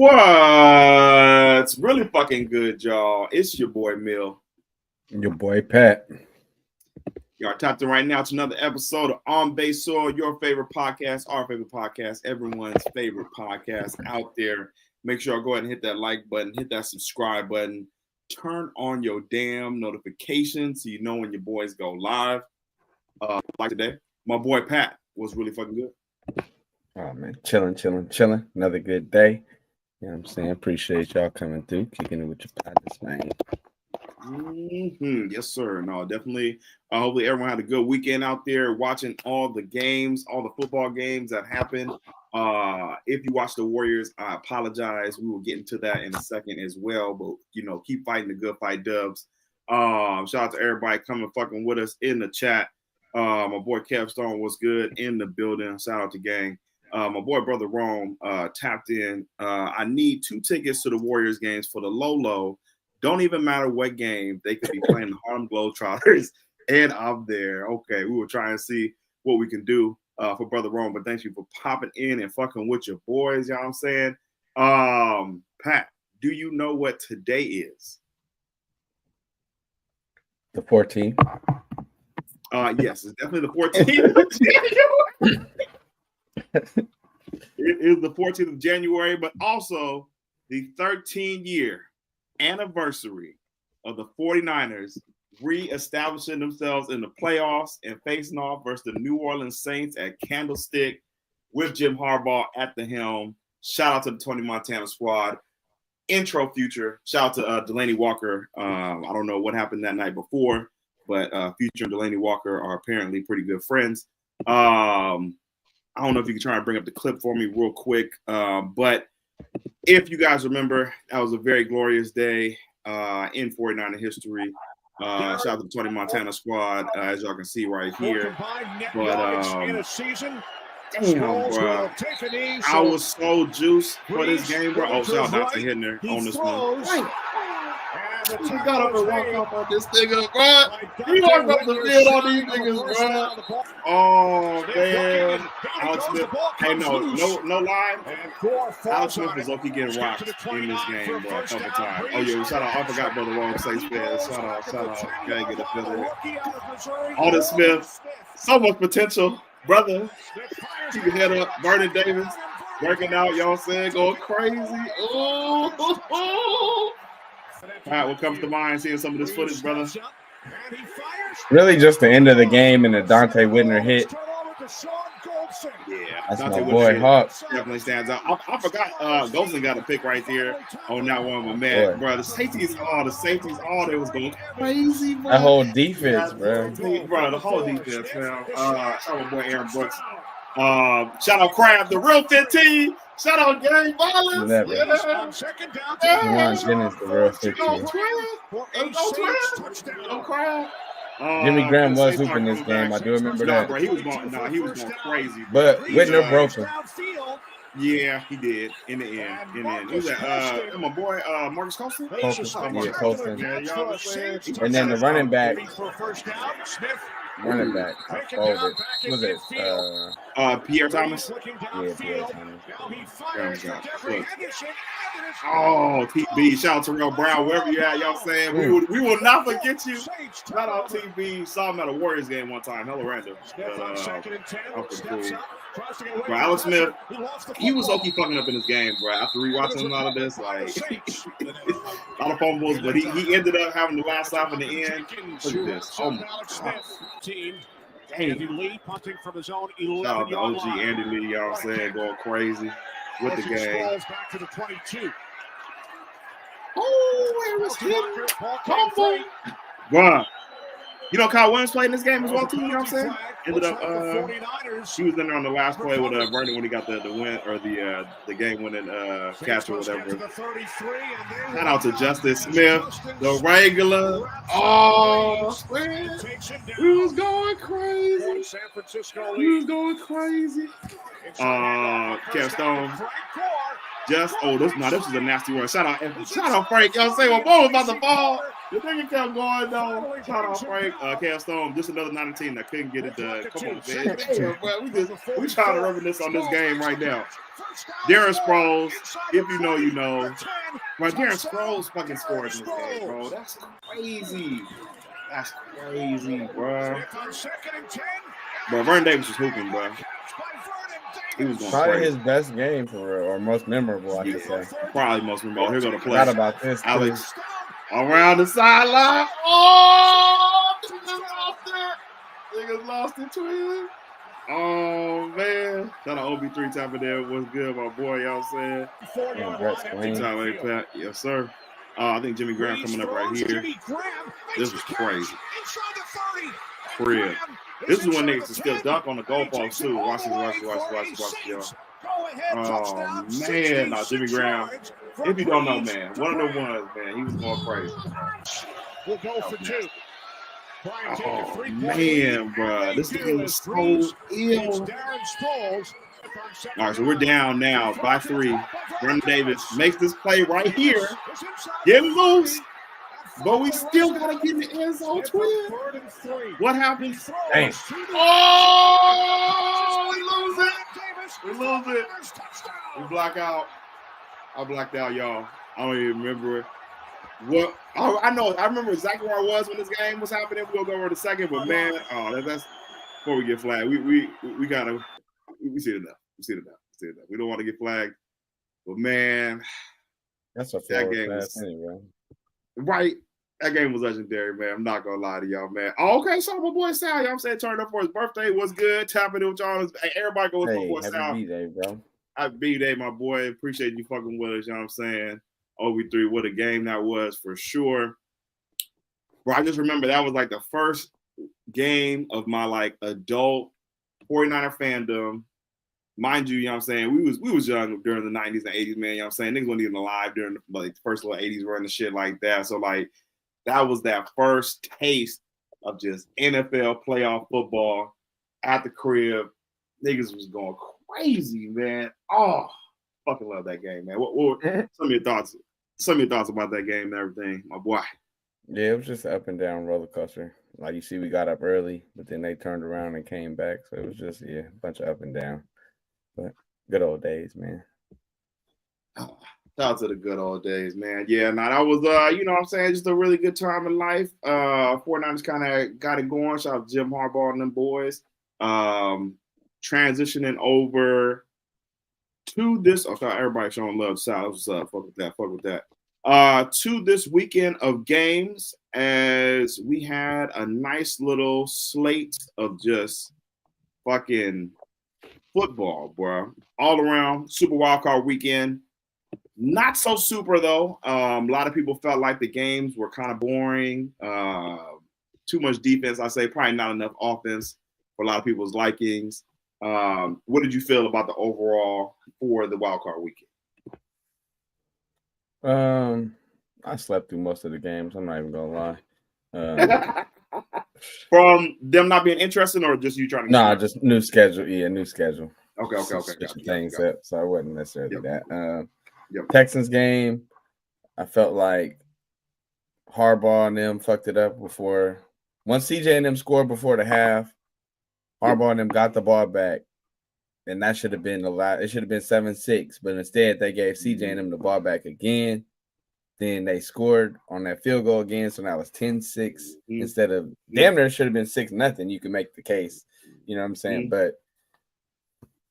What's really fucking good, y'all? It's your boy Mill. Your boy Pat. Y'all tapped in right now to another episode of On Base Soil, your favorite podcast, our favorite podcast, everyone's favorite podcast out there. Make sure y'all go ahead and hit that like button, hit that subscribe button, turn on your damn notifications so you know when your boys go live. Like today, my boy Pat was really fucking good. Oh man, chilling. Another good day. You know what I'm saying? Appreciate y'all coming through, kicking it with your partners, man. Yes, sir. No, definitely. Hopefully everyone had a good weekend out there watching all the games, all the football games that happened. If you watch the Warriors, I apologize. We will get into that in a second as well. But, you know, keep fighting the good fight, Dubs. Shout out to everybody coming fucking with us in the chat. My boy Kev Stone was good in the building. Shout out to gang. My boy Brother Rome tapped in. I need 2 tickets to the Warriors games for the Lolo. Don't even matter what game. They could be playing the Harlem Globetrotters, and I'm there. Okay, we will try and see what we can do for Brother Rome, but thank you for popping in and fucking with your boys, you know what I'm saying? Pat, do you know what today is? The 14th. Yes, it's definitely the 14th. It is the 14th of January, but also the 13-year anniversary of the 49ers re-establishing themselves in the playoffs and facing off versus the New Orleans Saints at Candlestick with Jim Harbaugh at the helm. Shout out to the Tony Montana squad. Intro Future. Shout out to Delanie Walker. I don't know what happened that night before, but Future and Delanie Walker are apparently pretty good friends. I don't know if you can try and bring up the clip for me real quick, but if you guys remember, that was a very glorious day in 49er history. Shout out to the Tony Montana squad, as y'all can see right here. But damn, bro, I was so juiced for this game, bro. Oh, shout out to hitting there on this one. He got up and walked up on this nigga, bro. He walked up the field on these niggas, bro. Oh, man. Alex Smith. Hey, no lie. Alex Smith was lucky getting rocked in this game, bro, a couple times. Oh, yeah, shout out. I forgot Brother Wrong Saints fans. Shout out. Gotta get a feeling. Alden Smith. So much potential. Brother. Keep your head up. Vernon Davis. Working out, y'all saying, going crazy. Ooh. All right, what comes to mind seeing some of this footage, brother? Really just the end of the game and the Dante Whitner hit. Yeah, that's Dante my boy Hawk. Definitely stands out. I forgot Golson got a pick right there on that one, my man. Bro, the safeties, they was going crazy, bro. That whole defense, bro. Bro, the whole defense, man. Shout out my boy Aaron Brooks. Shout out Crab, the real 15. Shout out Gang Violence. Jennings, the real 15. Jimmy Graham was hooping this game. I do remember that. Bro, he was going crazy. But Whitner broke him. Yeah, he did in the end. Who's that? My boy Marcus Colston? Yeah, Colston. And then the running back. Was it? Pierre Thomas? Yeah, Pierre Thomas. Oh, TB. Shout out to Terrell Brown, wherever you at, y'all saying. We will not forget you. Shout out TB. Saw him at a Warriors game one time. Hella random. Bro, Alex Smith, he was okay fucking up in this game, bro. After rewatching a lot of this, like a lot of fumbles, but he ended up having the last stop in the end. Look at this. Oh my God. Andy Lee punting from his own 11. Shout out to OG Andy Lee, y'all saying, going crazy with the game. Back to the 22. Oh, it was him. Bro. You know, Kyle Williams played in this game as well, too, you know what I'm saying? Ended up, he was in there on the last play with Vernon when he got the win, or the game-winning catch or whatever. Shout out to Justice Smith, the regular. Oh, man. He was going crazy. Kev Stone. This was a nasty one. Shout out Frank. Y'all say, well, boy was about to fall. The nigga kept going though. Shout out Frank, Cal Stone, just another 19 that couldn't get it done. Come on, man. Damn, bro. We trying to reminisce on this game right now. Darren Sproles, if you know, you know. Bro, Darren Sproles fucking scored in this game, bro. That's crazy. That's crazy, bro. Bro, Vernon Davis was hooping, bro. He was going probably crazy. his best game for real, or most memorable, I should say. Probably most memorable. Here go to play. Forgot about this, Alex around the sideline. Oh, niggas lost it, twin. Oh man, that OB3 type of there was good, my boy. Y'all saying? Yes, sir. I think Jimmy Graham coming up right here. This was crazy. Crib. This is when niggas can still dunk on the goalpost too. Watch this, y'all. Oh man, no, Jimmy Graham. If you don't know, man, one of the ones, man, he was going crazy. We'll go for two. Oh man, bro, this game was so ill. All right, so we're down now by 3. Vernon Davis makes this play right here. Get loose. But we still got to get in the end zone, twin. What happens? Dang. Oh, we lose it. We lose it. We black out. I blacked out, y'all. I don't even remember what. I know. I remember exactly where I was when this game was happening. We'll go over the second, but man, that's before we get flagged. We gotta. We see it enough. We see it enough. We don't want to get flagged, but man, that's a that game was anyway. Right. That game was legendary, man. I'm not gonna lie to y'all, man. Oh, okay, so my boy Sal, you know what I'm saying, turned up for his birthday. Was good. Tapping it with y'all. Everybody go with my boy Sal. Happy B-Day, bro. Happy B-Day, my boy. Appreciate you fucking with us, you know what I'm saying? OB3, what a game that was for sure. Bro, I just remember that was like the first game of my like adult 49er fandom. Mind you, you know what I'm saying? We was young during the 90s and 80s, man. You know what I'm saying? Niggas weren't even alive during the like first little 80s run and shit like that. So like that was that first taste of just NFL playoff football at the crib. Niggas was going crazy, man. Oh, fucking love that game, man. What some of your thoughts? Some of your thoughts about that game and everything, my boy. Yeah, it was just an up and down roller coaster. Like you see, we got up early, but then they turned around and came back. So it was just a bunch of up and down. But good old days, man. Shout out to the good old days, man. Yeah, now that was you know what I'm saying, just a really good time in life. 49ers kind of got it going. Shout out to Jim Harbaugh and them boys. Transitioning over to this. Okay, everybody showing love. Sal, what's up? Fuck with that. To this weekend of games, as we had a nice little slate of just fucking football, bro. All around Super Wildcard weekend. Not so super though. A lot of people felt like the games were kind of boring. Too much defense, I say. Probably not enough offense for a lot of people's likings. What did you feel about the overall for the wildcard weekend? I slept through most of the games. I'm not even gonna lie. From them not being interested, or just you trying to? Nah, just new schedule. Yeah, new schedule. Okay. Things up, so I wasn't necessarily that. Texans game, I felt like Harbaugh and them fucked it up before. Once CJ and them scored before the half, Harbaugh and them got the ball back, and that should have been a lot. It should have been 7-6, but instead they gave CJ and them the ball back again. Then they scored on that field goal again, so now it's 10-6 instead of damn near should have been 6-0. You can make the case, you know what I'm saying? But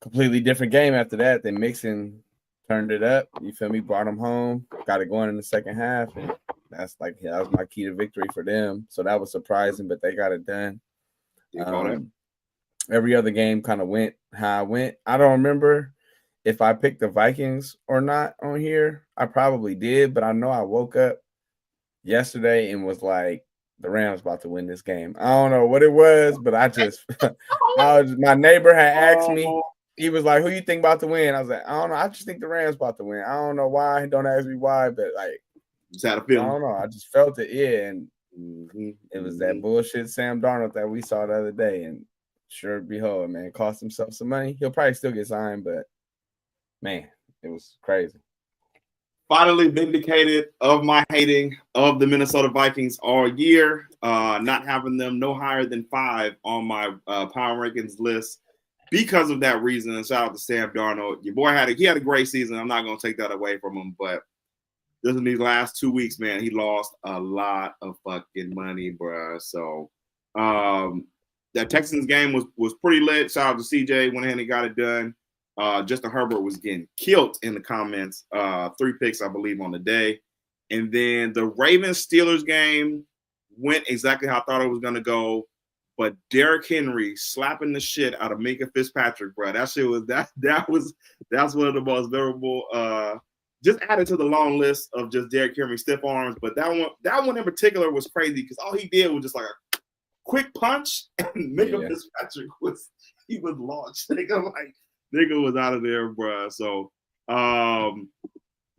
completely different game after that. Then Mixon turned it up. You feel me? Brought them home. Got it going in the second half, and that was my key to victory for them. So that was surprising, but they got it done. Every other game kind of went how I went. I don't remember if I picked the Vikings or not on here. I probably did, but I know I woke up yesterday and was like, the Rams about to win this game. I don't know what it was, but my neighbor had asked me. He was like, who you think about to win? I was like, I don't know. I just think the Rams about to win. I don't know why. Don't ask me why, but like, just had a feeling. I don't know. I just felt it. Yeah, and it was that bullshit Sam Darnold that we saw the other day. And sure behold, man, cost himself some money. He'll probably still get signed, but man, it was crazy. finally vindicated of my hating of the Minnesota Vikings all year, not having them no higher than 5 on my power rankings list because of that reason. And shout out to Sam Darnold. Your boy had a great season. I'm not going to take that away from him, but just in these last 2 weeks, man, he lost a lot of fucking money, bruh. So that Texans game was pretty lit. Shout out to CJ, went ahead and got it done. Justin Herbert was getting killed in the comments. 3 picks, I believe, on the day. And then the Ravens-Steelers game went exactly how I thought it was going to go. But Derrick Henry slapping the shit out of Minka Fitzpatrick, bro. That shit was that's one of the most memorable. Just added to the long list of just Derrick Henry stiff arms. But that one in particular was crazy because all he did was just like a quick punch, and Minka Fitzpatrick was launched. Nigga was out of there, bro. So, I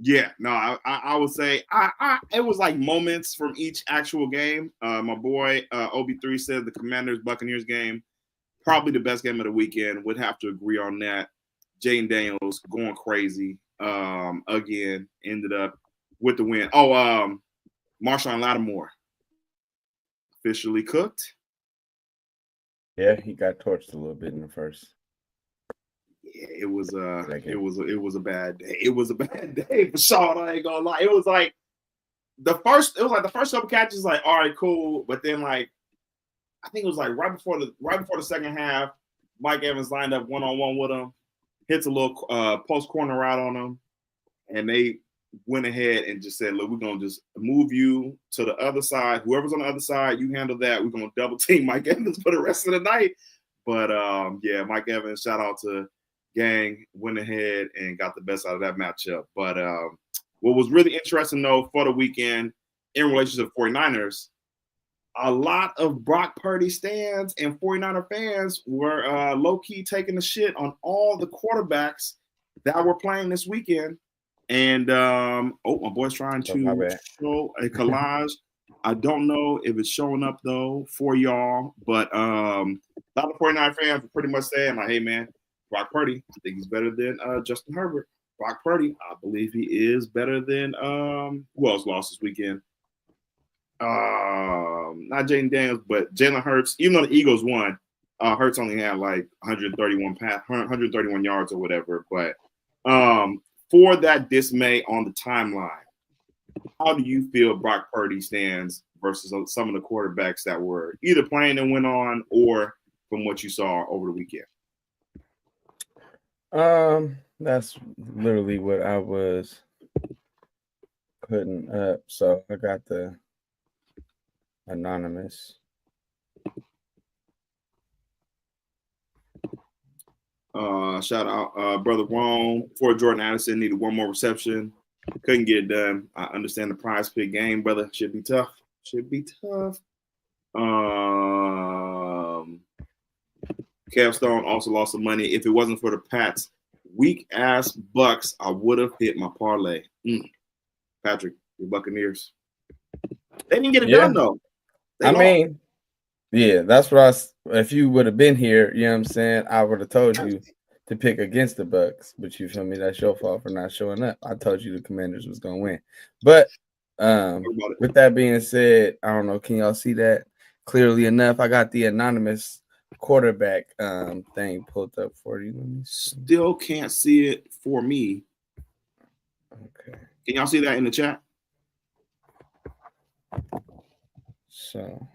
would say it was like moments from each actual game. My boy OB3 said the Commanders-Buccaneers game, probably the best game of the weekend. Would have to agree on that. Jaden Daniels going crazy again, ended up with the win. Marshawn Lattimore officially cooked. Yeah, he got torched a little bit in the first. Yeah, it was a bad day. It was a bad day for Sean. I ain't gonna lie. It was like the first couple catches, like, all right, cool. But then, like, I think it was like right before the second half, Mike Evans lined up 1-on-1 with him, hits a little post corner route on him, and they went ahead and just said, look, we're gonna just move you to the other side. Whoever's on the other side, you handle that. We're gonna double team Mike Evans for the rest of the night. But Mike Evans, shout out to gang, went ahead and got the best out of that matchup. But what was really interesting, though, for the weekend in relation to the 49ers, a lot of Brock Purdy stands and 49er fans were low-key taking the shit on all the quarterbacks that were playing this weekend. And, my boy's trying to show a collage. I don't know if it's showing up, though, for y'all. But a lot of 49er fans were pretty much saying, like, hey, man, Brock Purdy, I think he's better than Justin Herbert. Brock Purdy, I believe he is better than who else lost this weekend? Not Jaden Daniels, but Jalen Hurts. Even though the Eagles won, Hurts only had like 131 yards or whatever. But for that dismay on the timeline, how do you feel Brock Purdy stands versus some of the quarterbacks that were either playing and went on, or from what you saw over the weekend? That's literally what I was putting up. So I got the anonymous. Shout out Brother Rome. For Jordan Addison needed one more reception. Couldn't get it done. I understand the prize pick game, brother. Should be tough. Kev Stone also lost some money. If it wasn't for the Pats' weak ass Bucks, I would have hit my parlay. Patrick, the Buccaneers. They didn't get it done though. That's what if you would have been here, you know what I'm saying, I would have told you to pick against the Bucks, but you feel me, that's your fault for not showing up. I told you the Commanders was gonna win. But with that being said, I don't know, can y'all see that clearly enough? I got the anonymous quarterback thing pulled up for you. Still can't see it for me. Okay. Can y'all see that in the chat? So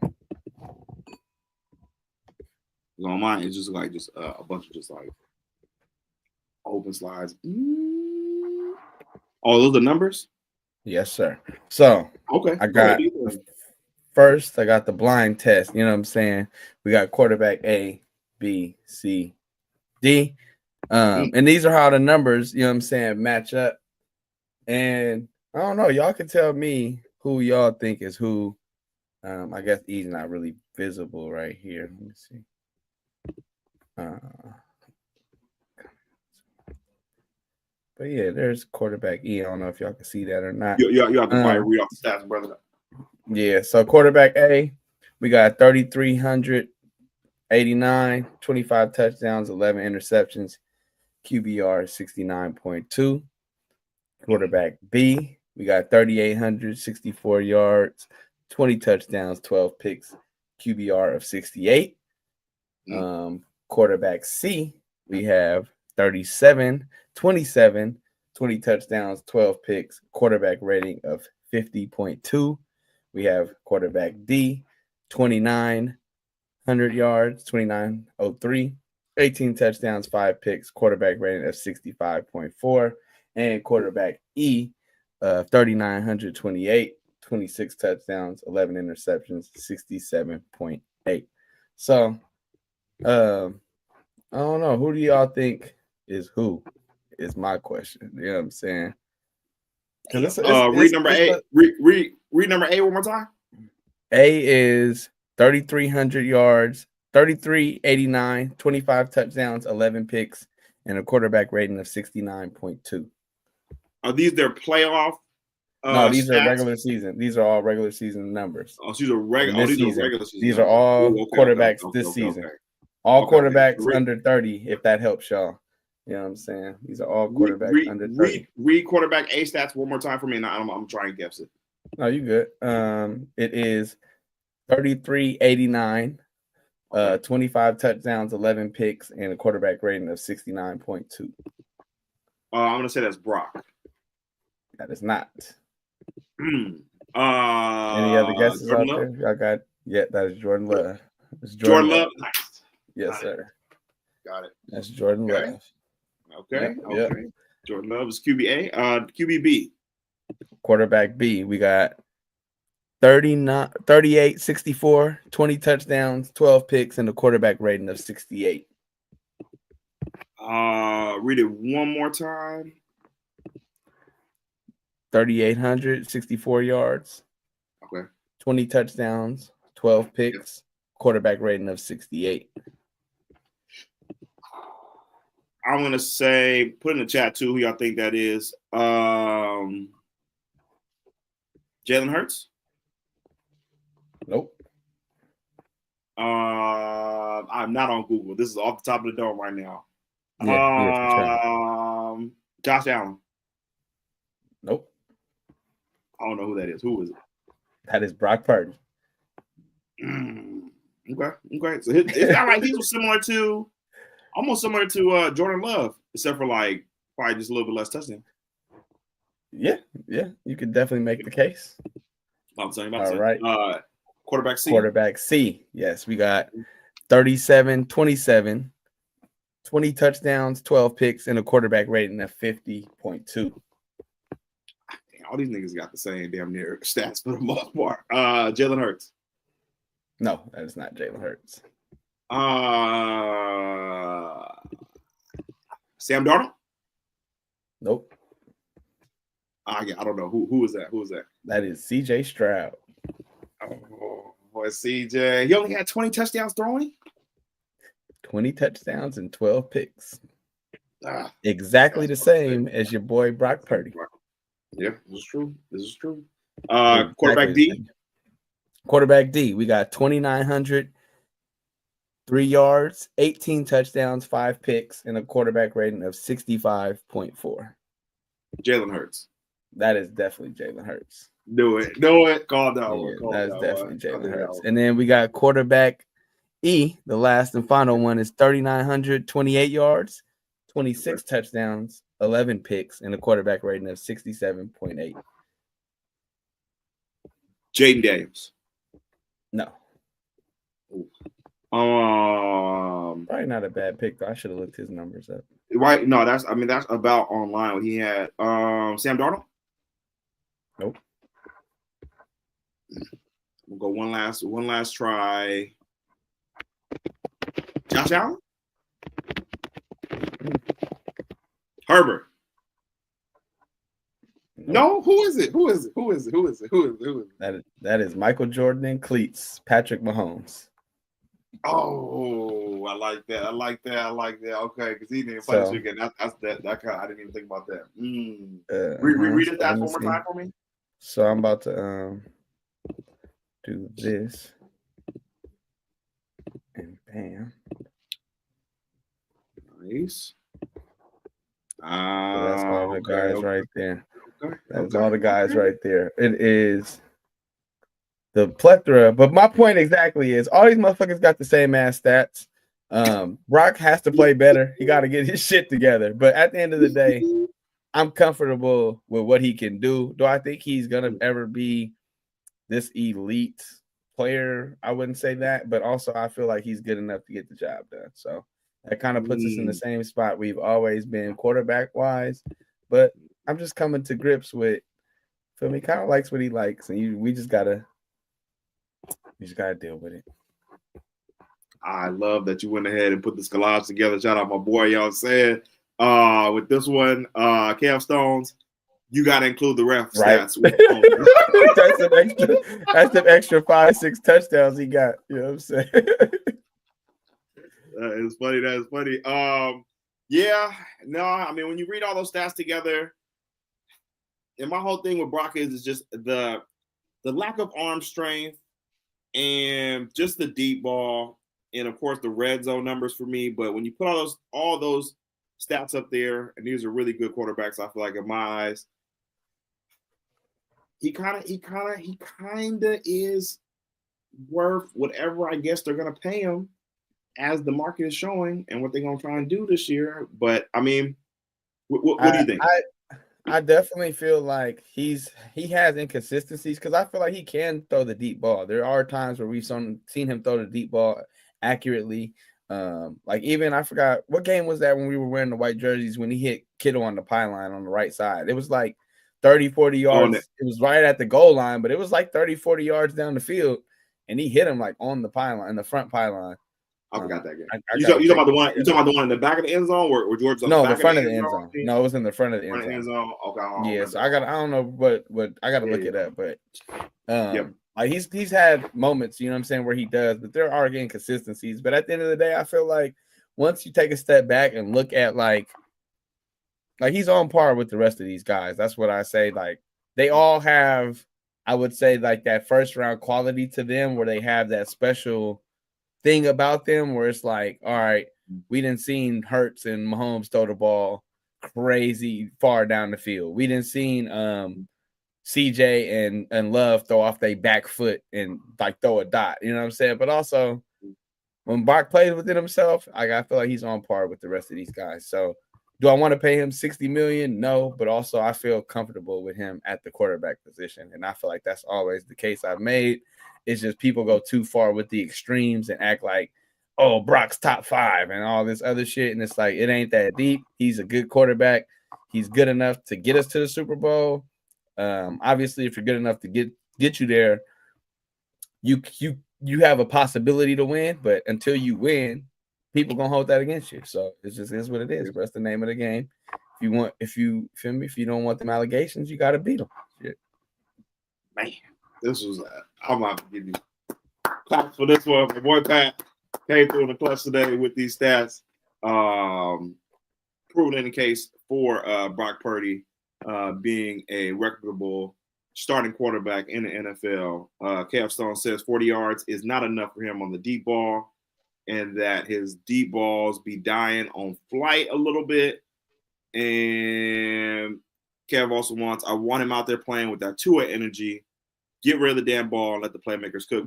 on mine, it's just like a bunch of just like open slides. Oh, those are numbers? Yes, sir. So okay, I got first, I got the blind test. You know what I'm saying? We got quarterback A, B, C, D. And these are how the numbers, you know what I'm saying, match up. And I don't know, y'all can tell me who y'all think is who. I guess E's not really visible right here. Let me see. But yeah, there's quarterback E. I don't know if y'all can see that or not. You have to probably read off the stats, brother. Yeah, so quarterback A, we got 3,389, 25 touchdowns, 11 interceptions, QBR 69.2. Quarterback B, we got 3,864 yards, 20 touchdowns, 12 picks, QBR of 68. Quarterback C, we have 37, 27, 20 touchdowns, 12 picks, quarterback rating of 50.2. We have quarterback D, 2,900 yards, 2,903, 18 touchdowns, 5 picks, quarterback rating of 65.4. And quarterback E, 3,928, 26 touchdowns, 11 interceptions, 67.8. So, I don't know. Who do y'all think is who? Is my question. You know what I'm saying? Read number A. Read number A one more time. A is 3,300 yards, 3,389, 25 touchdowns, 11 picks, and a quarterback rating of 69.2. Are these their playoff? No, these stats? are regular season. These are all regular season numbers. Oh, so these are regular season. These are all quarterbacks this season. Okay. All quarterbacks under 30, if that helps y'all. You know what I'm saying? These are all quarterbacks under 30. Read quarterback A stats one more time for me, and I'm trying to guess it. No, you good. It is 3,389, 25 touchdowns, 11 picks, and a quarterback rating of 69.2. I'm gonna say that's Brock. That is not. Any Any other guesses out there? Y'all got? Yeah, that is Jordan Love. It's Jordan Love. Nice. Yes, sir. Got it. That's Jordan Love. Okay. Jordan Love is QB A. QB B. Quarterback B, we got 38, 64, 20 touchdowns, 12 picks, and a quarterback rating of 68. Read it one more time. 3,864 yards. Okay. 20 touchdowns, 12 picks, quarterback rating of 68. I'm gonna say, put in the chat too who y'all think that is. Jalen Hurts? Nope. I'm not on Google. This is off the top of the dome right now. Yeah, Josh Allen? Nope. I don't know who that is. Who is it? That is Brock Purdy. Okay. So it's not like he was almost similar to Jordan Love, except for like probably just a little bit less touchdown. Yeah, you could definitely make the case. I'm saying. All right. Quarterback C. Quarterback C. Yes, we got 37, 27, 20 touchdowns, 12 picks, and a quarterback rating of 50.2. All these niggas got the same damn near stats for the most part. Jalen Hurts. No, that is not Jalen Hurts. Sam Darnold? Nope. I don't know. Who is that? Who is that? That is CJ Stroud. Oh, boy, CJ. He only had 20 touchdowns throwing? 20 touchdowns and 12 picks. Exactly the same as your boy Brock Purdy. Yeah, this is true. Quarterback D. Quarterback D. We got 2,900, 3 yards, 18 touchdowns, 5 picks, and a quarterback rating of 65.4. Jalen Hurts. That is definitely Jalen Hurts. Do it. Call that one. That's definitely Jalen Hurts. And then we got quarterback E. The last and final one is 3,928 yards, 26 touchdowns, 11 picks, and a quarterback rating of 67.8. Jaden Daniels. No. Probably not a bad pick, though. I should have looked his numbers up. Right? No, that's about online what he had. Sam Darnold. Nope. We'll go one last try. Josh Allen. Herbert. No, who is it? That is Michael Jordan and cleats, Patrick Mahomes. Oh, I like that. Okay, because he didn't play this weekend. That's that kind of, I didn't even think about that. Read it that one more time for me. So I'm about to do this. And bam. Nice. So that's all the guys right there. That's all the guys right there. It is the plethora. But my point exactly is all these motherfuckers got the same ass stats. Brock has to play better. He got to get his shit together. But at the end of the day, I'm comfortable with what he can do. Do I think he's gonna ever be this elite player? I wouldn't say that, but also I feel like he's good enough to get the job done. So that kind of puts us in the same spot we've always been quarterback wise. But I'm just coming to grips with, feel me, kind of likes what he likes, and we just gotta deal with it. I love that you went ahead and put this collage together. Shout out my boy, y'all said. With this one, Cam Stones, you got to include the ref stats. That's an extra 5-6 touchdowns he got. You know what I'm saying? It's funny. That is funny. Yeah, no, I mean, when you read all those stats together, and my whole thing with Brock is just the lack of arm strength and just the deep ball, and of course the red zone numbers for me. But when you put all those stats up there, and these are really good quarterbacks, I feel like in my eyes, he kind of is worth whatever I guess they're gonna pay him, as the market is showing, and what they're gonna try and do this year. But I mean, what do you think? I definitely feel like he has inconsistencies because I feel like he can throw the deep ball. There are times where we've seen him throw the deep ball accurately. Like even I forgot what game was that when we were wearing the white jerseys when he hit Kittle on the pylon on the right side. It was like 30, 40 yards. It was right at the goal line, but it was like 30, 40 yards down the field, and he hit him like on the pylon, the front pylon. I forgot that game. You talking about the one? You talking about the one in the back of the end zone, or George? No, the front of the end zone. No, it was in the front of the end zone. Okay. Yeah, so I don't know what I got to look it up, but like he's had moments, you know what I'm saying, where he does, but there are inconsistencies. But at the end of the day, I feel like once you take a step back and look at like he's on par with the rest of these guys. That's what I say. Like they all have, I would say, like that first round quality to them, where they have that special thing about them where it's like, all right, we didn't seen Hurts and Mahomes throw the ball crazy far down the field. We didn't seen CJ and Love throw off their back foot and like throw a dot. You know what I'm saying? But also when Brock plays within himself, I feel like he's on par with the rest of these guys. So do I want to pay him $60 million? No, but also I feel comfortable with him at the quarterback position. And I feel like that's always the case I've made. It's just people go too far with the extremes and act like, oh, Brock's top 5 and all this other shit. And it's like, it ain't that deep. He's a good quarterback. He's good enough to get us to the Super Bowl. Obviously, if you're good enough to get you there, you have a possibility to win. But until you win, people gonna hold that against you. So it just is what it is. But that's the name of the game. If you don't want them allegations, you got to beat them. Shit. Man, this was I'm about to give you claps for this one. My boy Pat came through in the clutch today with these stats. Proven in the case for Brock Purdy being a reputable starting quarterback in the NFL. Kev Stone says 40 yards is not enough for him on the deep ball, and that his deep balls be dying on flight a little bit. And Kev also I want him out there playing with that Tua energy. Get rid of the damn ball and let the playmakers cook,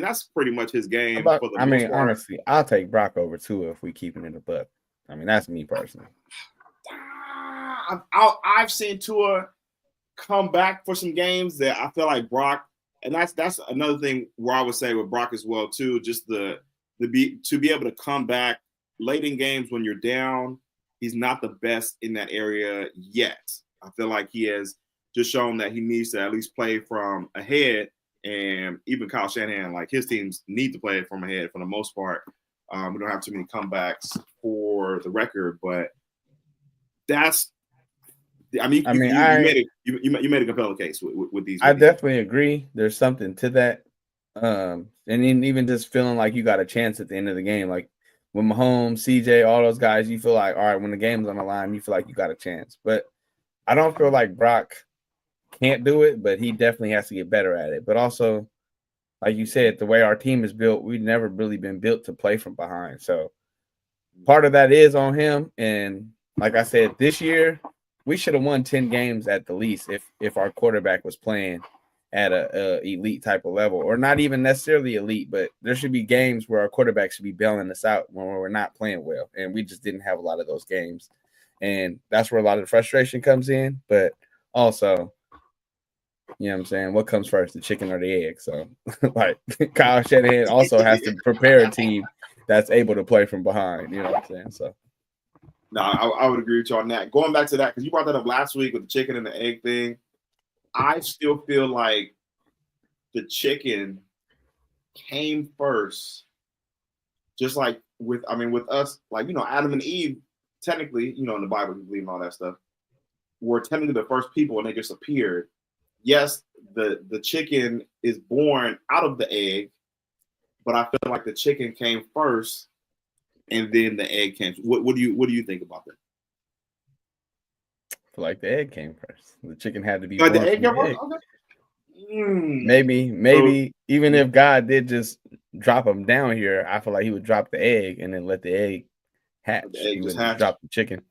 that's pretty much his game. Honestly, I'll take Brock over Tua if we keep him in the butt. I mean, that's me personally. I've seen Tua come back for some games that I feel like Brock, and that's another thing where I would say with Brock as well too, just to be able to come back late in games when you're down. He's not the best in that area yet. I feel like he has just shown that he needs to at least play from ahead, and even Kyle Shanahan, like his teams need to play from ahead for the most part. We don't have too many comebacks for the record, but you made a compelling case with these. I definitely agree. There's something to that, and even just feeling like you got a chance at the end of the game, like with Mahomes, CJ, all those guys, you feel like, all right, when the game's on the line, you feel like you got a chance. But I don't feel like Brock can't do it, but he definitely has to get better at it. But also, like you said, the way our team is built, we've never really been built to play from behind. So part of that is on him. And like I said, this year, we should have won 10 games at the least if our quarterback was playing at a elite type of level, or not even necessarily elite, but there should be games where our quarterback should be bailing us out when we're not playing well, and we just didn't have a lot of those games, and that's where a lot of the frustration comes in. But also, you know what I'm saying, what comes first, the chicken or the egg? So like Kyle Shanahan also has to prepare a team that's able to play from behind, you know what I'm saying? So no, I would agree with you on that. Going back to that, because you brought that up last week with the chicken and the egg thing, I still feel like the chicken came first, just like with us, like, Adam and Eve, technically, in the Bible, you believe in all that stuff, were technically the first people and they just appeared. Yes, the chicken is born out of the egg, but I feel like the chicken came first and then the egg came. What do you think about that? I feel like the egg came first. The chicken had to be born the egg from came the egg. Okay. Maybe even if God did just drop him down here, I feel like he would drop the egg and then let the egg hatch. He would drop the chicken.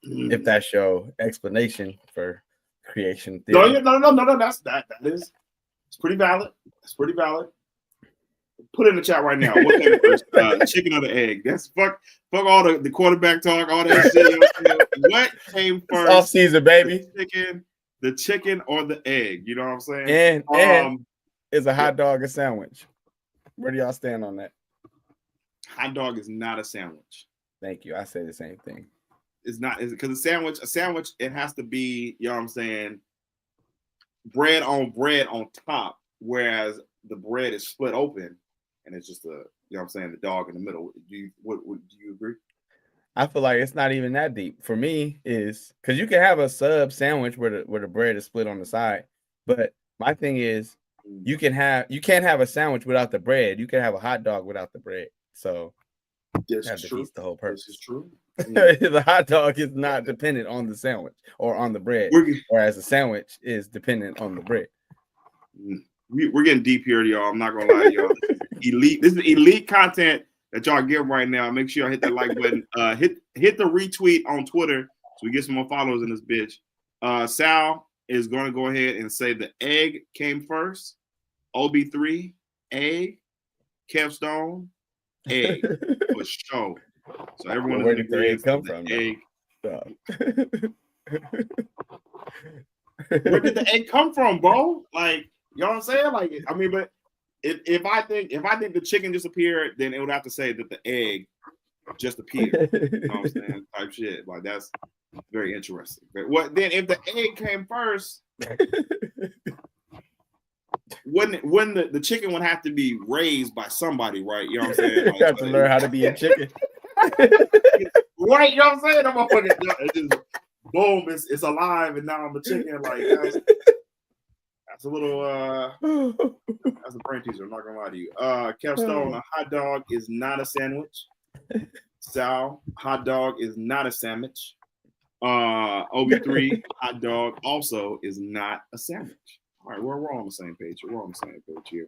If that's your explanation for creation theory. No. That is, it's pretty valid. It's pretty valid. Put it in the chat right now. What came first, chicken or the egg? That's fuck all the quarterback talk, all that shit. What came first? Off season, baby. The chicken or the egg? You know what I'm saying? And is a hot dog a sandwich? Where do y'all stand on that? Hot dog is not a sandwich. Thank you. I say the same thing. It's not, because a sandwich, it has to be, you know what I'm saying, bread on top, whereas the bread is split open and it's just the dog in the middle. Do you agree? I feel like it's not even that deep. For me, is because you can have a sub sandwich where the bread is split on the side, but my thing is you can't have a sandwich without the bread. You can have a hot dog without the bread. So that defeats the whole purpose. This is true. The hot dog is not dependent on the sandwich or on the bread, whereas a sandwich is dependent on the bread. We're getting deep here, y'all. I'm not gonna lie to y'all. This is elite content that y'all getting right now. Make sure y'all hit that like button. Hit the retweet on Twitter so we get some more followers in this bitch. Sal is gonna go ahead and say the egg came first. OB3, egg. Kev Stone, egg for sure. So everyone, where did the egg come from? Egg. Where did the egg come from, bro? Like, you know what I'm saying? Like, I mean, but if I think the chicken just appeared, then it would have to say that the egg just appeared. You know what I'm saying? Type shit. Like, that's very interesting. But what then if the egg came first? Wouldn't the chicken would have to be raised by somebody, right? You know what I'm saying? Like, you have to learn how to be a chicken. Right, you know what I'm saying? It just, boom, it's alive, and now I'm a chicken. Like, that's a little that's a brain teaser, I'm not gonna lie to you. Kev Stone, a hot dog is not a sandwich. Sal, hot dog is not a sandwich. OB3, hot dog also is not a sandwich. All right, we're on the same page. We're on the same page here.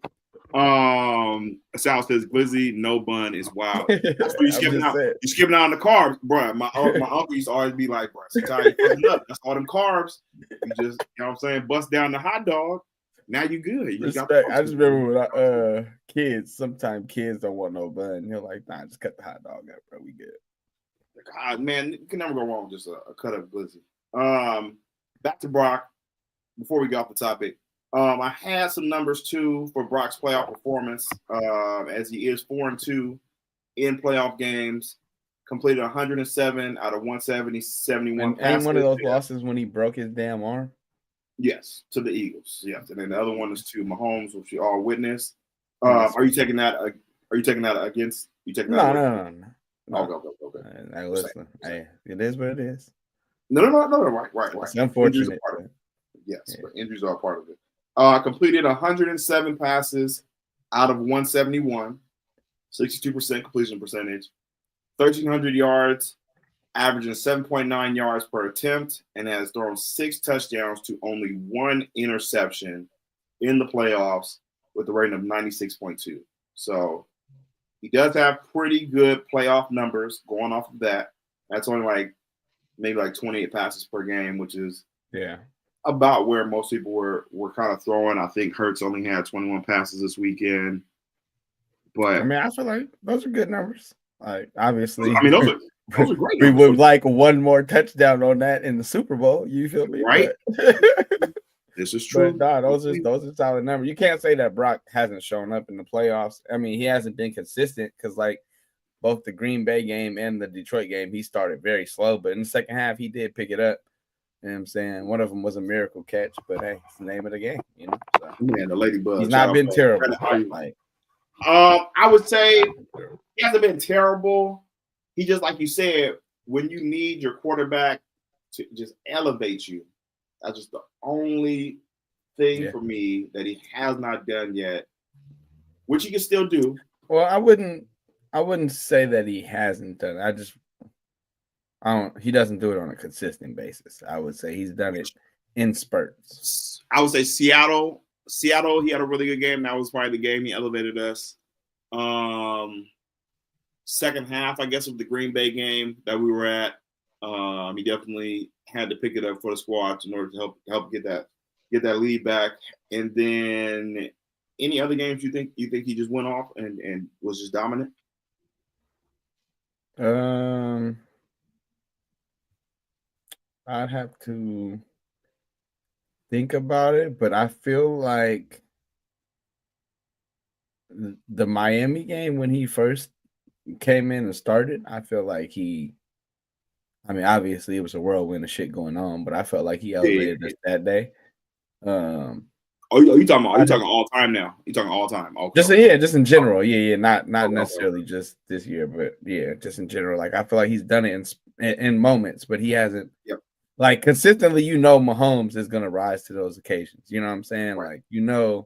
Sal says Glizzy, no bun is wild. That's what you skipping out. You skipping out on the carbs, bro. My uncle used to always be like, bro, sometimes you fucking up. That's all them carbs. You just, you know what I'm saying, bust down the hot dog. Now you good. You Respect. I just remember when kids, sometimes kids don't want no bun. You're like, nah, just cut the hot dog up, bro. We good. God, man, you can never go wrong with just a cut up Glizzy. Back to Brock. Before we get off the topic, I had some numbers too for Brock's playoff performance, as he is 4-2 in playoff games, completed 107 out of 171 passes. And one of those losses when he broke his damn arm? Yes, to the Eagles. Yes, and then the other one is to Mahomes, which you all witnessed. Are you taking that? Are you taking that against? You taking that? No. Okay. Hey, listen, hey, it is what it is. No. Right. It's unfortunate. Yes, but injuries are a part of it. Completed 107 passes out of 171, 62% completion percentage, 1,300 yards, averaging 7.9 yards per attempt, and has thrown 6 touchdowns to only 1 interception in the playoffs with a rating of 96.2. So he does have pretty good playoff numbers going off of that. That's only like maybe like 28 passes per game, which is about where most people were kind of throwing. I think Hurts only had 21 passes this weekend. But I mean, I feel like those are good numbers. Like, obviously, I mean, those are great numbers. We would like one more touchdown on that in the Super Bowl. You feel me? Right. But, this is true. But those are solid numbers. You can't say that Brock hasn't shown up in the playoffs. I mean, he hasn't been consistent because, like, both the Green Bay game and the Detroit game, he started very slow. But in the second half, he did pick it up. You know what I'm saying? One of them was a miracle catch, but hey, it's the name of the game, you know. So, man, the Ladybug. He's not been terrible. Like, I would say he hasn't been terrible. He just, like you said, when you need your quarterback to just elevate you, that's just the only thing for me that he has not done yet, which he can still do. Well, I wouldn't say that he hasn't done it. He doesn't do it on a consistent basis. I would say he's done it in spurts. I would say Seattle, he had a really good game. That was probably the game he elevated us. Second half, I guess, of the Green Bay game that we were at, he definitely had to pick it up for the squad in order to help get that lead back. And then any other games you think he just went off and was just dominant? I'd have to think about it, but I feel like the Miami game when he first came in and started, I feel like obviously it was a whirlwind of shit going on, but I felt like he elevated us that day. You talking all time now? You talking all time? Okay. Just in general. Not necessarily just this year, but just in general. Like, I feel like he's done it in moments, but he hasn't. Yep. Like, consistently, Mahomes is gonna rise to those occasions. You know what I'm saying? Right. Like,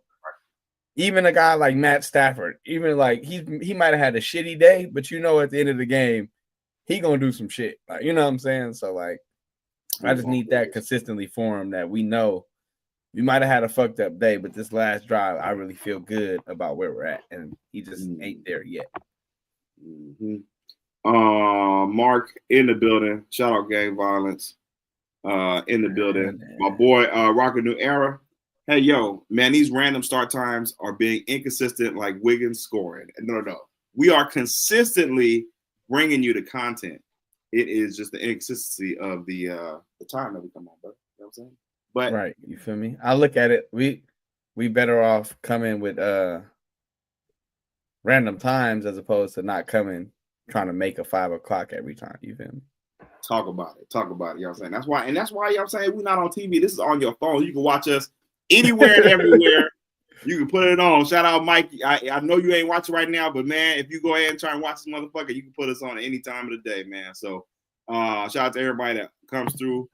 even a guy like Matt Stafford, even like he might have had a shitty day, but at the end of the game, he gonna do some shit. Like, you know what I'm saying? So, like, I just need that consistently for him, that we know we might have had a fucked up day, but this last drive, I really feel good about where we're at, and he just ain't there yet. Mm-hmm. Mark in the building. Shout out gang violence. In the building. My boy, Rocket New Era. Hey, yo, man, these random start times are being inconsistent like Wiggins scoring. No. We are consistently bringing you the content. It is just the inconsistency of the time that we come on, bro. You know what I'm saying? But right, you feel me? I look at it. We better off coming with random times as opposed to not coming trying to make a 5 o'clock every time. You feel me? Talk about it. You know what I'm saying? That's why, you know what I'm saying, we're not on TV. This is on your phone. You can watch us anywhere and everywhere. You can put it on. Shout out Mike. I know you ain't watching right now, but man, if you go ahead and try and watch this motherfucker, you can put us on any time of the day, man. So shout out to everybody that comes through,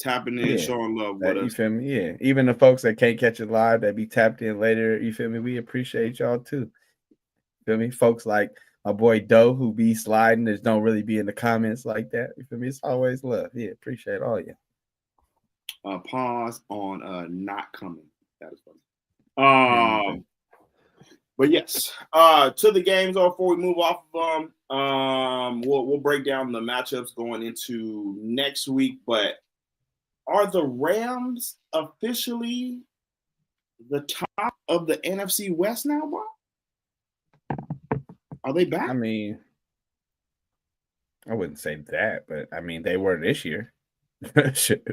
tapping in, showing love with us. You feel me? Yeah. Even the folks that can't catch it live, that be tapped in later, you feel me? We appreciate y'all too. Feel me? Folks like my boy Doe, who be sliding, just don't really be in the comments like that. You feel me? It's always love. Yeah, appreciate all you. Pause on not coming. That is funny. But yes, to the games before we move off of them, we'll break down the matchups going into next week. But are the Rams officially the top of the NFC West now, bro? Are they back? I mean, I wouldn't say that, but I mean, they were this year. Shit.